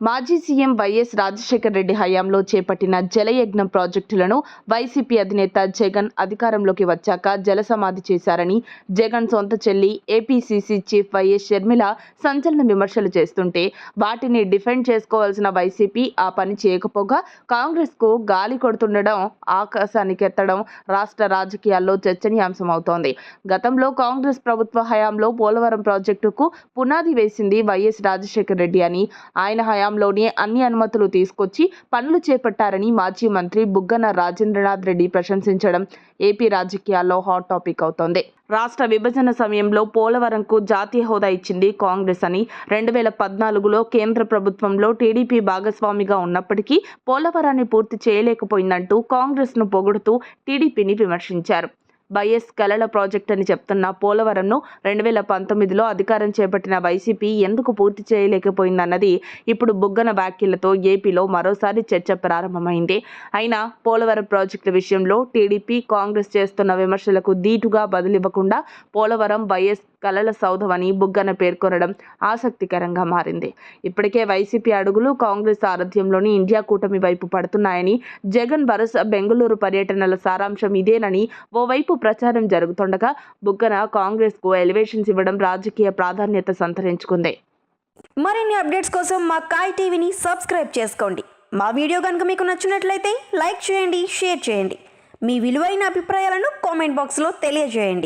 మాజీ CM YS Rajasekhara Reddy హయాంలో చేపట్టిన జలయజ్ఞం ప్రాజెక్టులను వైసీపీ అధినేత జగన్ అధికారంలోకి వచ్చాక జలసమాధి చేశారని జగన్ సొంత చెల్లి ఏపీసీసీ చీఫ్ వైఎస్ షర్మిల సంచలన విమర్శలు చేస్తుంటే వాటిని డిఫెండ్ చేసుకోవాల్సిన వైసీపీ ఆ పని చేయకపోగా కాంగ్రెస్కు గాలి కొడుతుండడం ఆకాశానికెత్తడం రాష్ట్ర రాజకీయాల్లో చర్చనీయాంశమవుతోంది. గతంలో కాంగ్రెస్ ప్రభుత్వ హయాంలో పోలవరం ప్రాజెక్టుకు పునాది వేసింది వైఎస్ రాజశేఖర రెడ్డి అని, ఆయన హయాంలోనే అన్ని అనుమతులు తీసుకొచ్చి పనులు చేపట్టారని మాజీ మంత్రి బుగ్గన రాజేంద్రనాథ్ రెడ్డి ప్రశంసించడం ఏపీ రాజకీయాల్లో హాట్ టాపిక్ అవుతోంది. రాష్ట్ర విభజన సమయంలో పోలవరంకు జాతీయ హోదా ఇచ్చింది కాంగ్రెస్ అని, 2014లో కేంద్ర ప్రభుత్వంలో టీడీపీ భాగస్వామిగా ఉన్నప్పటికీ పోలవరాన్ని పూర్తి చేయలేకపోయిందంటూ కాంగ్రెస్ను పొగుడుతూ టీడీపీని విమర్శించారు. వైఎస్ కలల ప్రాజెక్ట్ అని చెప్తున్న పోలవరంను 2019లో అధికారం చేపట్టిన వైసీపీ ఎందుకు పూర్తి చేయలేకపోయిందన్నది ఇప్పుడు బుగ్గన వ్యాఖ్యలతో ఏపీలో మరోసారి చర్చ ప్రారంభమైంది. అయినా పోలవరం ప్రాజెక్టుల విషయంలో టీడీపీ, కాంగ్రెస్ చేస్తున్న విమర్శలకు ధీటుగా బదులివ్వకుండా పోలవరం వైఎస్ కలల సౌధమని బుగ్గన పేర్కొనడం ఆసక్తికరంగా మారింది. ఇప్పటికే వైసీపీ అడుగులు కాంగ్రెస్ సారథ్యంలోని ఇండియా కూటమి వైపు పడుతున్నాయని, జగన్ వరుస బెంగళూరు పర్యటనల సారాంశం ఇదేనని ఓవైపు ప్రచారం జరుగుతుండగా బుగ్గన కాంగ్రెస్కు ఎలివేషన్స్ ఇవ్వడం రాజకీయ ప్రాధాన్యత సంతరించుకుంది. మరిన్ని అప్డేట్స్ కోసం మా కాయ్ టీవీని సబ్స్క్రైబ్ చేసుకోండి. మా వీడియో కనుక మీకు నచ్చినట్లయితే లైక్ చేయండి, షేర్ చేయండి. మీ విలువైన అభిప్రాయాలను కామెంట్ బాక్స్లో తెలియజేయండి.